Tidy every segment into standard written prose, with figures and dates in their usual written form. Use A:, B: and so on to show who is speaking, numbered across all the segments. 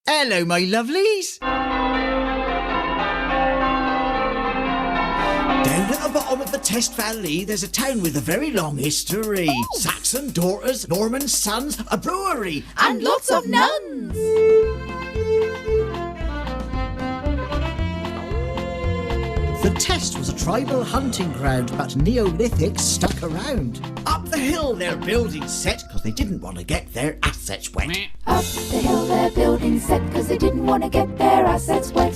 A: Hello, my lovelies. Down at the bottom of the Test Valley, there's a town with a very long history. Saxon daughters, Norman sons, a brewery,
B: and lots of nuns.
A: The Test was a tribal hunting ground, but Neolithics stuck around. Up the hill their buildings set, because they didn't want to get their assets wet.
B: Up the hill their buildings set, because they didn't want to get their assets wet.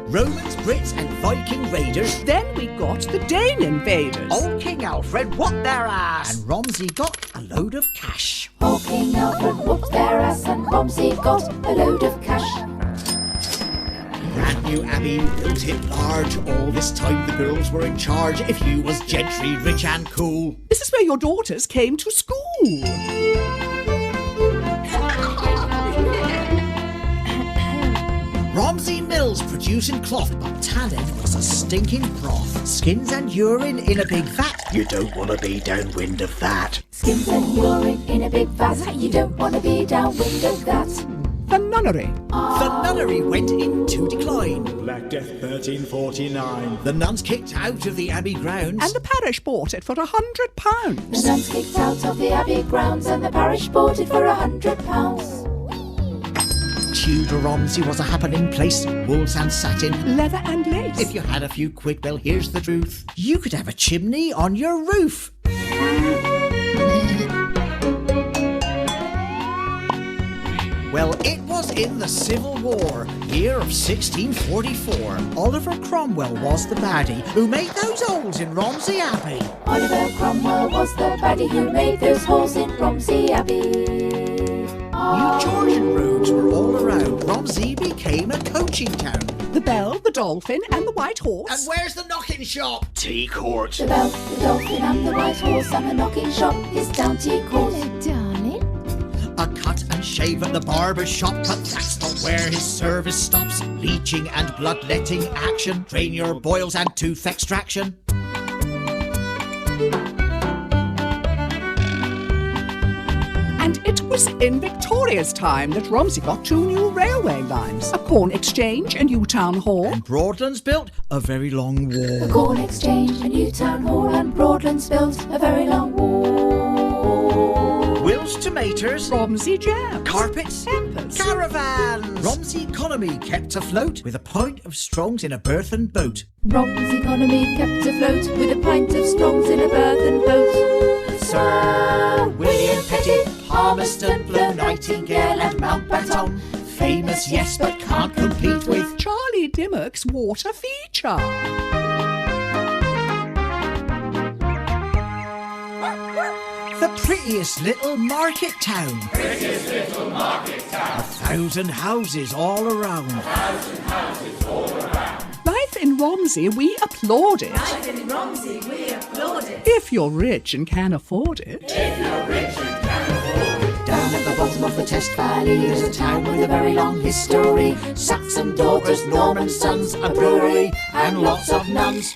A: Romans, Brits and Viking raiders.
C: Then we got the Dane invaders.
A: Old King Alfred whooped their ass. And Romsey got a load of cash.
B: Old King Alfred whooped their ass and Romsey got a load of cash.
A: Brand new abbey, built it large. All this time the girls were in charge. If you was gentry, rich and cool.
C: This is where your daughters came to school.
A: Romsey Mills producing cloth, but tannin was a stinking broth. Skins and urine in a big vat. You don't want to be downwind of that.
B: Skins and urine in a big vat. You don't want to be downwind of that.
C: The nunnery.
A: The nunnery went into decline.
D: Black Death 1349.
A: The nuns kicked out of the abbey grounds.
C: And the parish bought it for £100.
B: The nuns kicked out of the abbey grounds and the parish bought it for £100.
A: Tudor Romsey was a happening place. Wools and satin,
C: leather and lace.
A: If you had a few quid, well, here's the truth. You could have a chimney on your roof. Well, it was in the Civil War, year of 1644. Oliver Cromwell was the baddie who made those holes in Romsey Abbey.
B: Oliver Cromwell was the baddie who made those holes in Romsey Abbey.
A: New Georgian roads were all around. Romsey became a coaching town.
C: The Bell, the Dolphin and the White Horse.
A: And where's the knocking shop? Tea Court.
B: The Bell, the Dolphin and the White Horse and the knocking shop is down Tea Court.
E: Hello, darling.
A: A cut and shave at the barber's shop, but that's not where his service stops. Bleaching and bloodletting action, drain your boils and tooth extraction.
C: And it was in Victoria's time that Romsey got 2 new railway lines. A Corn Exchange and New Town Hall.
A: And Broadlands built a very long wall.
B: The Corn Exchange, a New Town Hall and Broadlands built a very long wall.
A: Will's Tomatoes.
C: Romsey Jam.
A: Carpets.
C: Hampers.
A: Caravans. Romsey economy kept afloat with a pint of Strongs in a Berthen boat.
B: Romsey economy kept afloat with a pint of Strongs in a Berthen boat.
A: Sir William Petty, Palmerston, Blow Nightingale and Mountbatten. Famous, yes, but can't compete with
C: Charlie Dimmock's water feature.
A: the prettiest little market town.
F: Prettiest little market town.
A: 1,000 houses all around.
F: 1,000 houses all around.
C: Life in Romsey, we applaud it.
E: Life in Romsey, we applaud it.
C: If you're rich and can afford it.
F: If you're rich and can afford it.
B: Down at the bottom of the Test Valley, there's a town with a very long history.
A: Saxon daughters, Norman sons, a brewery, and lots of nuns.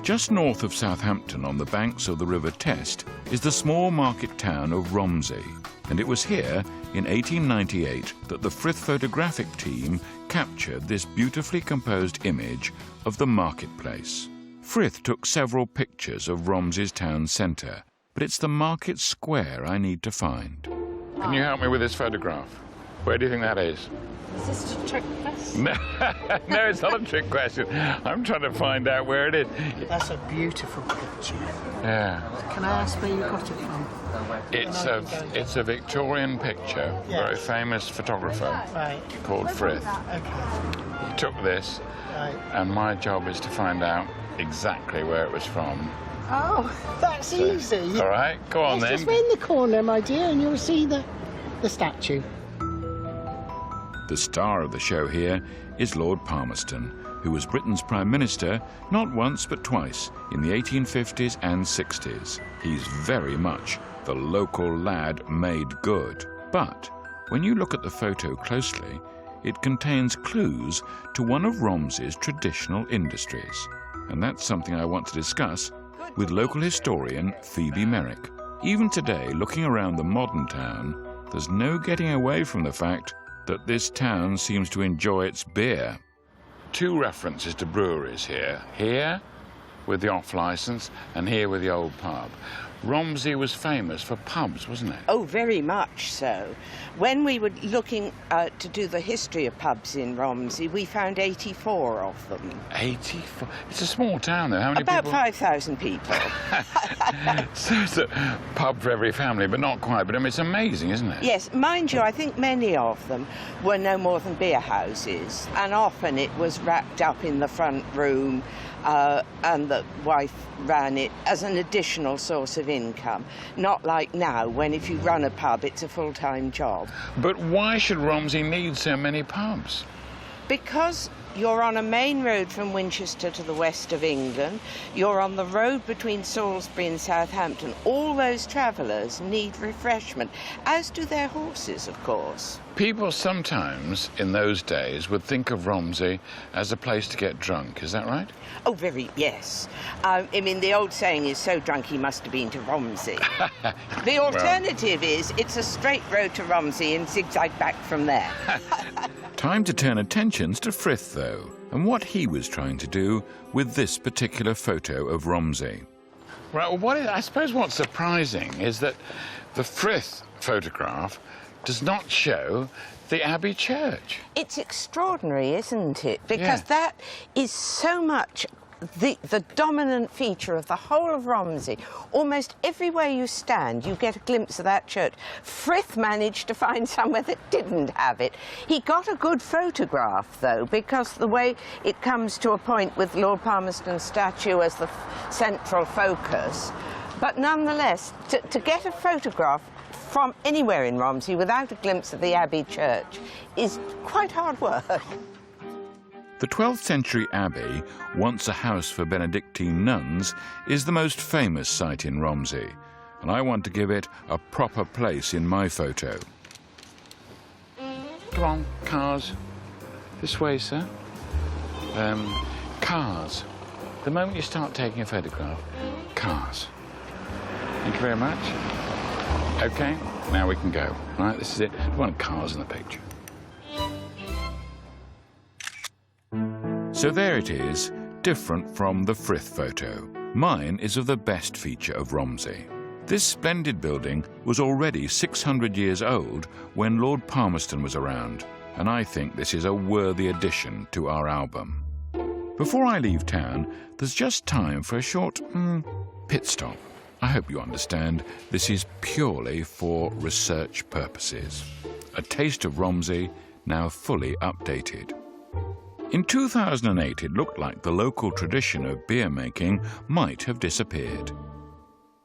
G: Just north of Southampton on the banks of the River Test is the small market town of Romsey, and it was here in 1898 that the Frith photographic team captured this beautifully composed image of the marketplace. Frith took several pictures of Romsey's town centre, but it's the market square I need to find. Can you help me with this photograph? Where do you think that is?
E: Is this a trick question?
G: No, no, it's not a trick question. I'm trying to find out where it is.
H: That's a beautiful picture.
G: Yeah.
H: Can I ask where you got it from?
G: It's a Victorian picture,
H: Yes.
G: very famous photographer
H: Right.
G: called Frith.
H: Okay.
G: He took this,
H: Right.
G: and my job is to find out exactly where it was from.
H: Oh, that's easy.
G: All right, go on then.
H: Just in the corner, my dear, and you'll see the statue.
G: The star of the show here is Lord Palmerston, who was Britain's Prime Minister not once but twice in the 1850s and 60s. He's very much the local lad made good. But when you look at the photo closely, it contains clues to one of Romsey's traditional industries. And that's something I want to discuss with local historian Phoebe Merrick. Even today, looking around the modern town, there's no getting away from the fact that this town seems to enjoy its beer. Two references to breweries here. Here, with the off-licence, and here with the old pub. Romsey was famous for pubs, wasn't it?
I: Oh, very much so. When we were looking to do the history of pubs in Romsey, we found 84 of them.
G: 84? It's a small town, though. How many
I: About
G: people?
I: 5,000 people.
G: So it's a pub for every family, but not quite. But I mean, it's amazing, isn't it?
I: Yes, mind you, I think many of them were no more than beer houses, and often it was wrapped up in the front room, and the wife ran it as an additional source of income. Not like now, when if you run a pub, it's a full-time job.
G: But why should Romsey need so many pubs?
I: Because you're on a main road from Winchester to the west of England. You're on the road between Salisbury and Southampton. All those travellers need refreshment, as do their horses, of course.
G: People sometimes, in those days, would think of Romsey as a place to get drunk. Is that right?
I: Oh, yes. I mean, the old saying is, so drunk he must have been to Romsey. The alternative is, it's a straight road to Romsey and zigzag back from there.
G: Time to turn attentions to Frith, though, and what he was trying to do with this particular photo of Romsey. Right, well, I suppose what's surprising is that the Frith photograph does not show the Abbey Church.
I: It's extraordinary, isn't it? Because that is so much the dominant feature of the whole of Romsey. Almost everywhere you stand, you get a glimpse of that church. Frith managed to find somewhere that didn't have it. He got a good photograph, though, because the way it comes to a point with Lord Palmerston's statue as the central focus. But nonetheless, to get a photograph from anywhere in Romsey without a glimpse of the Abbey Church is quite hard work.
G: The 12th century Abbey, once a house for Benedictine nuns, is the most famous site in Romsey, and I want to give it a proper place in my photo. Come on, cars. This way, sir. Cars. The moment you start taking a photograph, cars. Thank you very much. OK, now we can go. All right, this is it. We want cars in the picture. So there it is, different from the Frith photo. Mine is of the best feature of Romsey. This splendid building was already 600 years old when Lord Palmerston was around, and I think this is a worthy addition to our album. Before I leave town, there's just time for a short pit stop. I hope you understand this is purely for research purposes. A taste of Romsey, now fully updated. In 2008, it looked like the local tradition of beer making might have disappeared.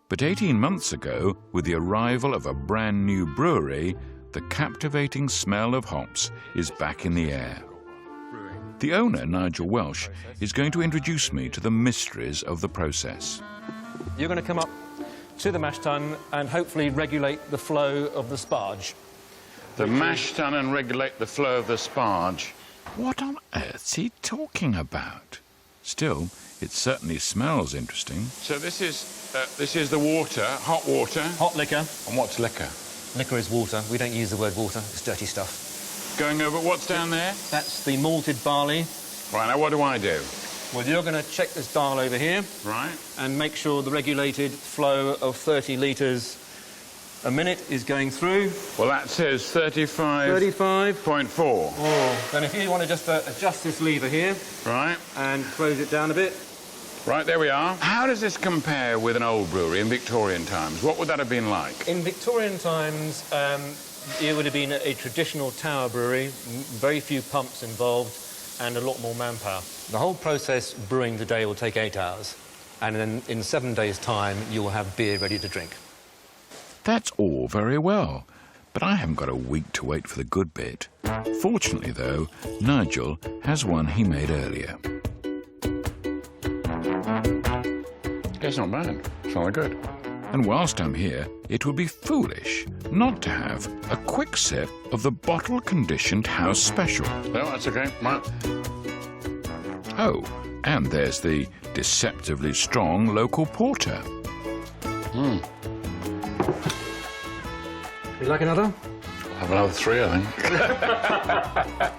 G: But 18 months ago, with the arrival of a brand new brewery, the captivating smell of hops is back in the air. The owner, Nigel Welsh, is going to introduce me to the mysteries of the process.
J: You're going to come up to the mash tun and hopefully regulate the flow of the sparge.
G: The mash tun and regulate the flow of the sparge. What on earth's he talking about? Still, it certainly smells interesting. So this is the water, hot water.
J: Hot liquor.
G: And what's liquor?
J: Liquor is water. We don't use the word water. It's dirty stuff.
G: Going over what's down there?
J: That's the malted barley.
G: Right, now what do I do?
J: Well, you're going to check this dial over here.
G: Right.
J: And make sure the regulated flow of 30 litres a minute is going through.
G: Well, that says 35.4.
J: Oh, then if you want to just adjust this lever here.
G: Right.
J: And close it down a bit.
G: Right, there we are. How does this compare with an old brewery in Victorian times? What would that have been like?
J: In Victorian times, it would have been a traditional tower brewery, very few pumps involved, and a lot more manpower. The whole process brewing today will take 8 hours, and then in 7 days' time you will have beer ready to drink.
G: That's all very well, but I haven't got a week to wait for the good bit. Fortunately, though, Nigel has one he made earlier.
K: It's not bad. It's not good.
G: And whilst I'm here, it would be foolish not to have a quick sip of the bottle-conditioned house special.
K: No, that's okay. Right.
G: Oh, and there's the deceptively strong local porter.
K: Mm.
J: Would you like another?
K: I'll have another 3, I think.